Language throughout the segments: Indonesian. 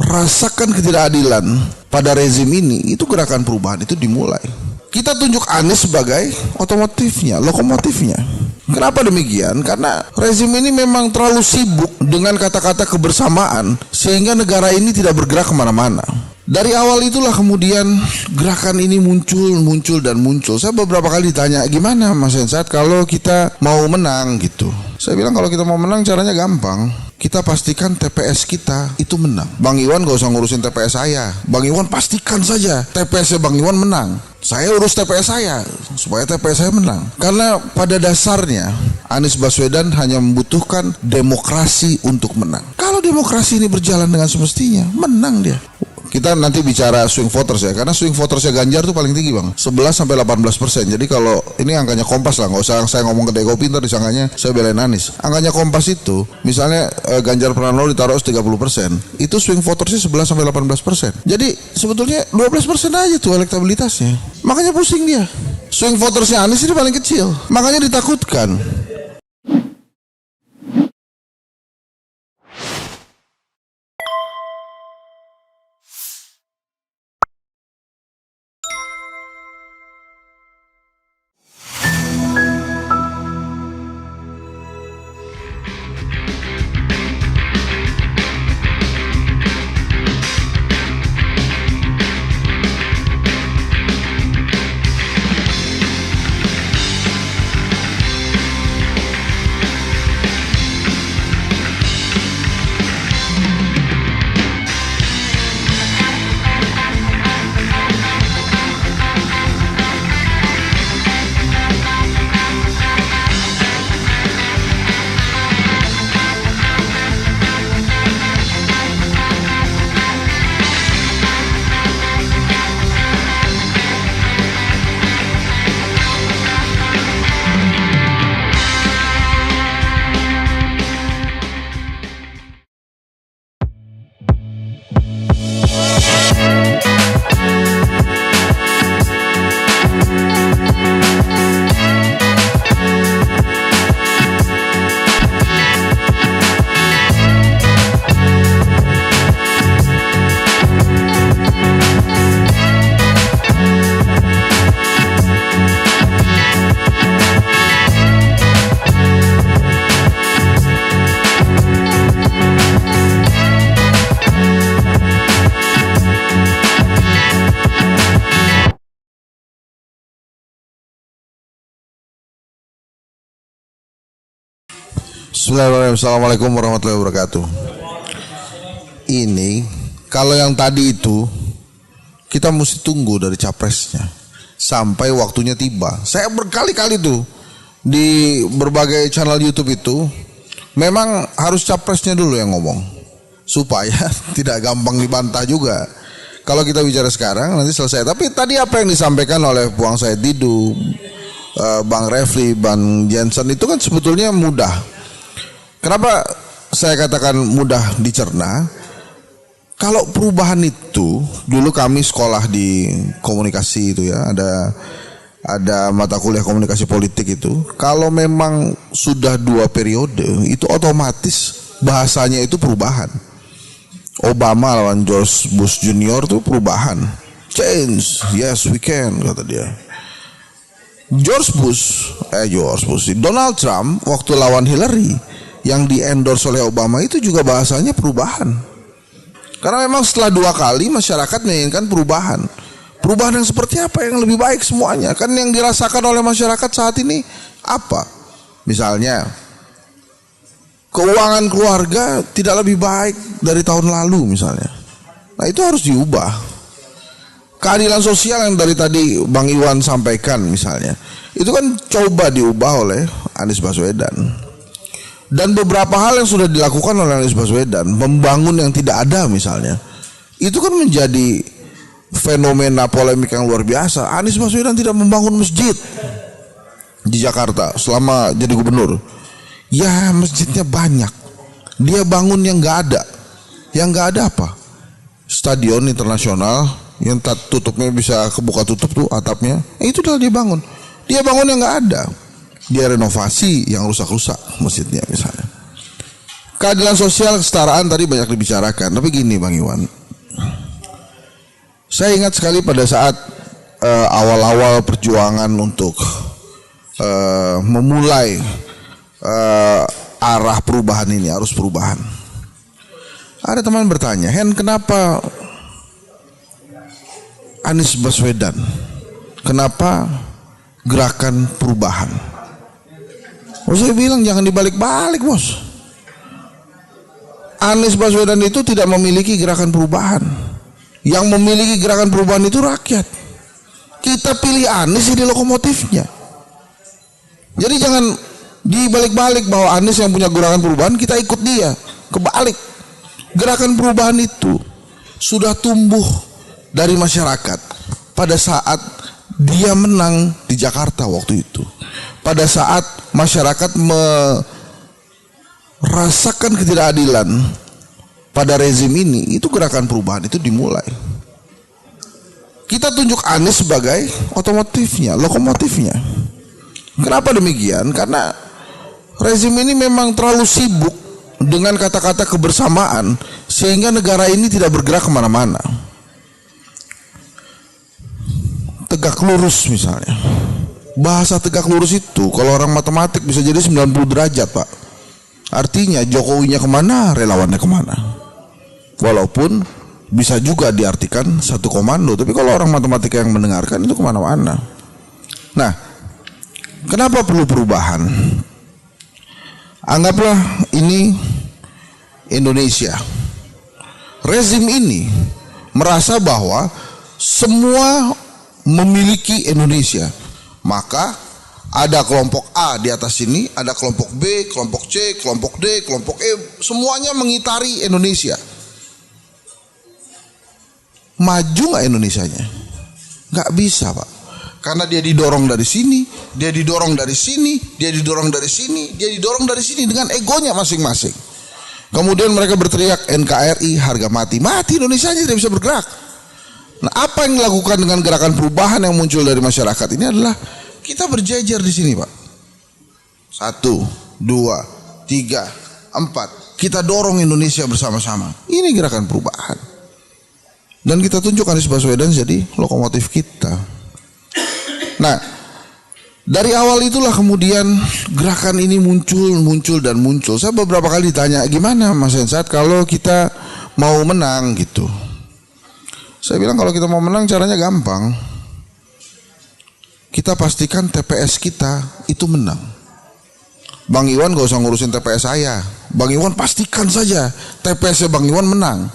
rasakan ketidakadilan pada rezim ini, itu gerakan perubahan itu dimulai. Kita tunjuk Anies sebagai otomotifnya, lokomotifnya. Kenapa demikian? Karena rezim ini memang terlalu sibuk dengan kata-kata kebersamaan sehingga negara ini tidak bergerak kemana-mana. Dari awal itulah kemudian gerakan ini muncul. Saya beberapa kali ditanya, gimana Mas Hensat kalau kita mau menang gitu. Saya bilang kalau kita mau menang caranya gampang. Kita pastikan TPS kita itu menang. Bang Iwan gak usah ngurusin TPS saya. Bang Iwan pastikan saja TPS-nya Bang Iwan menang. Saya urus TPS saya supaya TPS saya menang. Karena pada dasarnya Anies Baswedan hanya membutuhkan demokrasi untuk menang. Kalau demokrasi ini berjalan dengan semestinya, menang dia. Kita nanti bicara swing voters ya, karena swing votersnya Ganjar tuh paling tinggi bang, 11-18%. Jadi kalau ini angkanya Kompas lah, nggak usah saya ngomong ke Deko Pinter disangkanya saya belain Anies. Angkanya Kompas itu, misalnya Ganjar Pranowo ditaruh 30%, itu swing votersnya 11-18%. Jadi sebetulnya 12% aja tuh elektabilitasnya. Makanya pusing dia. Swing votersnya Anies ini paling kecil, makanya ditakutkan. Assalamualaikum warahmatullahi wabarakatuh. Ini kalau yang tadi itu kita mesti tunggu dari capresnya sampai waktunya tiba. Saya berkali-kali tuh di berbagai channel YouTube itu memang harus capresnya dulu yang ngomong supaya tidak gampang dibantah juga. Kalau kita bicara sekarang nanti selesai. Tapi tadi apa yang disampaikan oleh Puang Said Didu, Bang Refli, Bang Jensen itu kan sebetulnya mudah. Kenapa saya katakan mudah dicerna? Kalau perubahan itu, dulu kami sekolah di komunikasi itu ya, ada mata kuliah komunikasi politik itu. Kalau memang sudah 2 periode, itu otomatis bahasanya itu perubahan. Obama lawan George Bush Junior itu perubahan. Change, yes we can, kata dia. Donald Trump waktu lawan Hillary yang di-endorse oleh Obama itu juga bahasanya perubahan. Karena memang setelah 2 kali masyarakat menginginkan perubahan. Perubahan yang seperti apa yang lebih baik semuanya? Kan yang dirasakan oleh masyarakat saat ini apa? Misalnya keuangan keluarga tidak lebih baik dari tahun lalu misalnya. Nah itu harus diubah. Keadilan sosial yang dari tadi Bang Iwan sampaikan misalnya, itu kan coba diubah oleh Anies Baswedan. Dan beberapa hal yang sudah dilakukan oleh Anies Baswedan, membangun yang tidak ada misalnya, itu kan menjadi fenomena polemik yang luar biasa. Anies Baswedan tidak membangun masjid di Jakarta selama jadi gubernur. Ya masjidnya banyak, dia bangun yang nggak ada. Yang nggak ada apa? Stadion internasional yang tutupnya bisa kebuka tutup tuh atapnya, itu adalah dia bangun. Dia bangun yang nggak ada. Dia renovasi yang rusak-rusak masjidnya misalnya. keadilan sosial, kesetaraan tadi banyak dibicarakan. Tapi gini Bang Iwan, saya ingat sekali pada saat awal-awal perjuangan untuk memulai arah perubahan ini, arus perubahan. Ada teman bertanya, Hen, kenapa Anies Baswedan? Kenapa gerakan perubahan? Saya bilang jangan dibalik-balik, bos. Anies Baswedan itu tidak memiliki gerakan perubahan. Yang memiliki gerakan perubahan itu rakyat. Kita pilih Anies jadi lokomotifnya. Jadi jangan dibalik-balik bahwa Anies yang punya gerakan perubahan kita ikut dia. Kebalik. Gerakan perubahan itu sudah tumbuh dari masyarakat pada saat dia menang di Jakarta waktu itu. Pada saat masyarakat merasakan ketidakadilan pada rezim ini, itu gerakan perubahan itu dimulai. Kita tunjuk Anies sebagai otomotifnya, lokomotifnya. Kenapa demikian? Karena rezim ini memang terlalu sibuk dengan kata-kata kebersamaan sehingga negara ini tidak bergerak kemana-mana. Tegak lurus misalnya. Bahasa tegak lurus itu kalau orang matematik bisa jadi 90 derajat, Pak. Artinya Jokowinya kemana, relawannya kemana. Walaupun bisa juga diartikan satu komando, tapi kalau orang matematika yang mendengarkan itu kemana-mana. Nah, kenapa perlu perubahan? Anggaplah ini Indonesia. Rezim ini merasa bahwa semua memiliki Indonesia. Maka ada kelompok A di atas sini, ada kelompok B, kelompok C, kelompok D, kelompok E, semuanya mengitari Indonesia. Maju nggak Indonesianya? Nggak bisa, Pak. Karena dia didorong dari sini, dia didorong dari sini, dia didorong dari sini, dia didorong dari sini dengan egonya masing-masing. Kemudian mereka berteriak NKRI harga mati. Mati Indonesia tidak bisa bergerak. Nah, apa yang dilakukan dengan gerakan perubahan yang muncul dari masyarakat ini adalah kita berjejer di sini, Pak. 1, 2, 3, 4. Kita dorong Indonesia bersama-sama. Ini gerakan perubahan. Dan kita tunjuk Anies Baswedan jadi lokomotif kita. Nah, dari awal itulah kemudian gerakan ini muncul dan muncul. Saya beberapa kali ditanya, gimana Mas Hensat kalau kita mau menang gitu. Saya bilang kalau kita mau menang caranya gampang. Kita pastikan TPS kita itu menang. Bang Iwan gak usah ngurusin TPS saya. Bang Iwan pastikan saja TPS-nya Bang Iwan menang.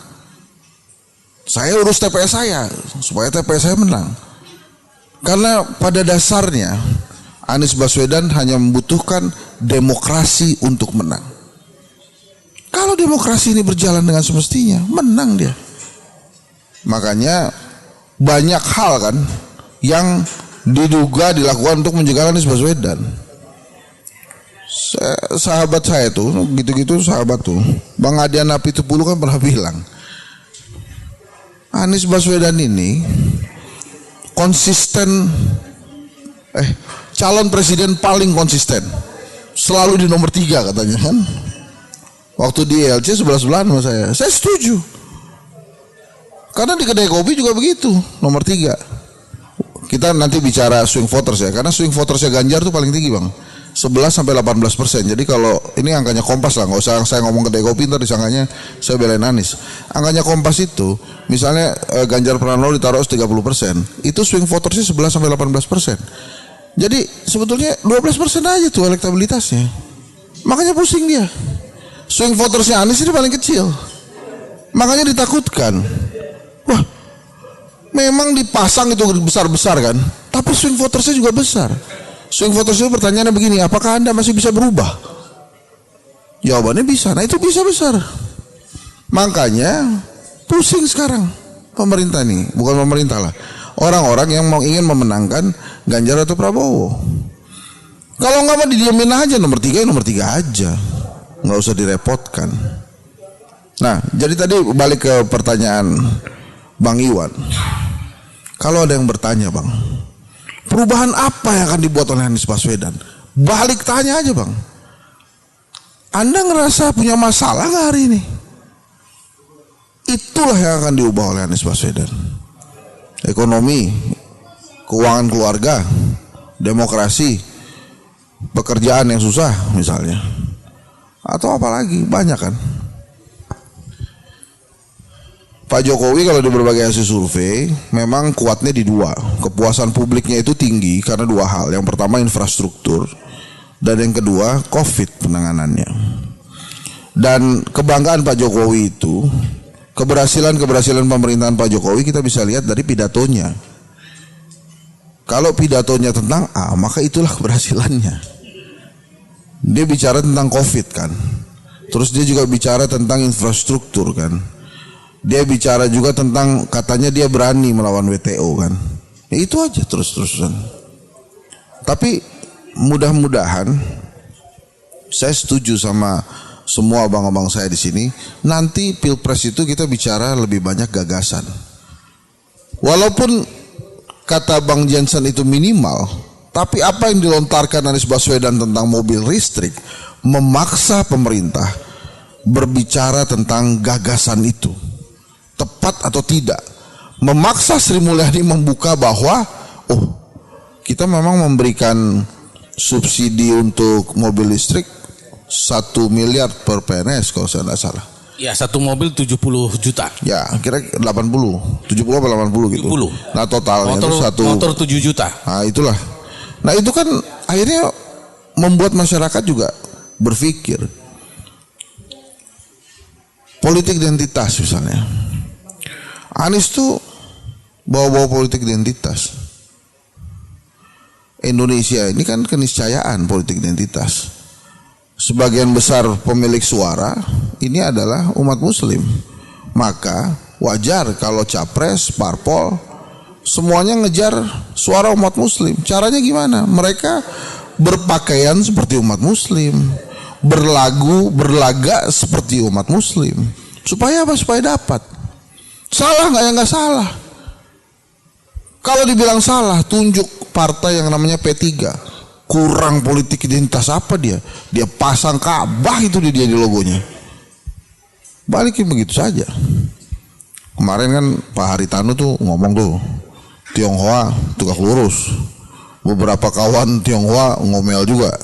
Saya urus TPS saya supaya TPS saya menang. Karena pada dasarnya Anies Baswedan hanya membutuhkan demokrasi untuk menang. Kalau demokrasi ini berjalan dengan semestinya, menang dia. Makanya banyak hal kan yang diduga dilakukan untuk mencegah Anies Baswedan. Sahabat saya tuh gitu-gitu sahabat tuh Bang Adian Apitupulu kan pernah bilang Anies Baswedan ini konsisten calon presiden paling konsisten, selalu di nomor 3 katanya kan. Waktu di LC sebelah-sebelahan sama saya setuju. Karena di kedai kopi juga begitu, nomor 3. Kita nanti bicara swing voters ya, karena swing votersnya Ganjar tuh paling tinggi Bang, 11-18%. Jadi kalau ini angkanya Kompas lah, nggak usah saya ngomong kedai kopi ntar disangkanya saya belain Anies. Angkanya Kompas itu, misalnya Ganjar Pranowo ditaruh 30%, itu swing votersnya 11-18%. Jadi sebetulnya 12% aja tuh elektabilitasnya. Makanya pusing dia. Swing votersnya Anies ini paling kecil. Makanya ditakutkan. Wah, memang dipasang itu besar-besar kan, tapi swing votersnya juga besar. Swing voters itu pertanyaannya begini, apakah Anda masih bisa berubah? Jawabannya bisa. Nah itu bisa besar. Makanya pusing sekarang pemerintah nih, bukan pemerintah lah, orang-orang yang ingin memenangkan Ganjar atau Prabowo. Kalau nggak mau didiamin aja nomor 3 aja, nggak usah direpotkan. Nah jadi tadi balik ke pertanyaan Bang Iwan. Kalau ada yang bertanya Bang, perubahan apa yang akan dibuat oleh Anies Baswedan? Balik tanya aja Bang. Anda ngerasa punya masalah nggak hari ini? Itulah yang akan diubah oleh Anies Baswedan. Ekonomi, keuangan keluarga, demokrasi, pekerjaan yang susah misalnya, atau apalagi banyak kan. Pak Jokowi kalau di berbagai hasil survei memang kuatnya di dua. Kepuasan publiknya itu tinggi karena dua hal. Yang pertama infrastruktur, dan yang kedua COVID penanganannya. Dan kebanggaan Pak Jokowi itu, keberhasilan pemerintahan Pak Jokowi kita bisa lihat dari pidatonya. Kalau pidatonya tentang A, maka itulah keberhasilannya. Dia bicara tentang COVID kan. Terus dia juga bicara tentang infrastruktur kan. Dia bicara juga tentang katanya dia berani melawan WTO kan. Ya itu aja terus-terusan. Tapi mudah-mudahan saya setuju sama semua abang-abang saya di sini. Nanti Pilpres itu kita bicara lebih banyak gagasan. Walaupun kata Bang Jansen itu minimal, tapi apa yang dilontarkan Anies Baswedan tentang mobil listrik memaksa pemerintah berbicara tentang gagasan itu. Tepat atau tidak, memaksa Sri Mulyani membuka bahwa kita memang memberikan subsidi untuk mobil listrik 1 miliar per PNS kalau saya tidak salah. Ya, satu mobil 70 juta. Ya, kira 80, 70 atau 80 gitu. 70. Nah totalnya motor, itu motor 7 juta. Nah itulah. Nah itu kan akhirnya membuat masyarakat juga berpikir. Politik identitas misalnya. Anies tuh bawa-bawa politik identitas. Indonesia ini kan keniscayaan politik identitas. Sebagian besar pemilik suara ini adalah umat muslim. Maka wajar kalau capres, parpol semuanya ngejar suara umat muslim. Caranya gimana? Mereka berpakaian seperti umat muslim, berlaga seperti umat muslim. Supaya apa? Supaya dapat. Salah nggak? Ya nggak salah. Kalau dibilang salah, tunjuk partai yang namanya P3. Kurang politik identitas apa dia? Dia pasang Ka'bah itu dia di logonya. Balikin begitu saja. Kemarin kan Pak Haritanu tuh ngomong tuh, Tionghoa tegak lurus. Beberapa kawan Tionghoa ngomel juga.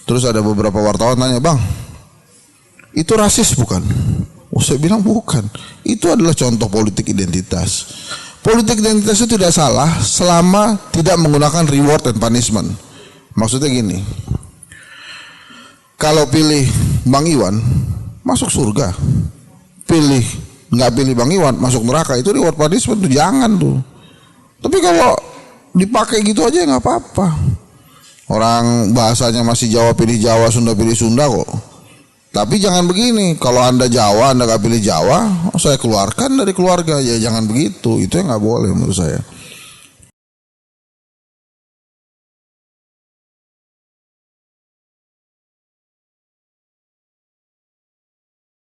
Terus ada beberapa wartawan nanya, "Bang, itu rasis bukan?" Saya bilang bukan. Itu adalah contoh politik identitas. Politik identitas itu tidak salah selama tidak menggunakan reward and punishment. Maksudnya gini, kalau pilih Bang Iwan masuk surga, nggak pilih Bang Iwan masuk neraka, itu reward punishment tuh jangan tuh. Tapi kalau dipakai gitu aja nggak apa-apa. Orang bahasanya masih Jawa pilih Jawa, Sunda pilih Sunda kok. Tapi jangan begini, kalau Anda Jawa, Anda gak pilih Jawa, saya keluarkan dari keluarga. Ya jangan begitu, itu yang gak boleh menurut saya.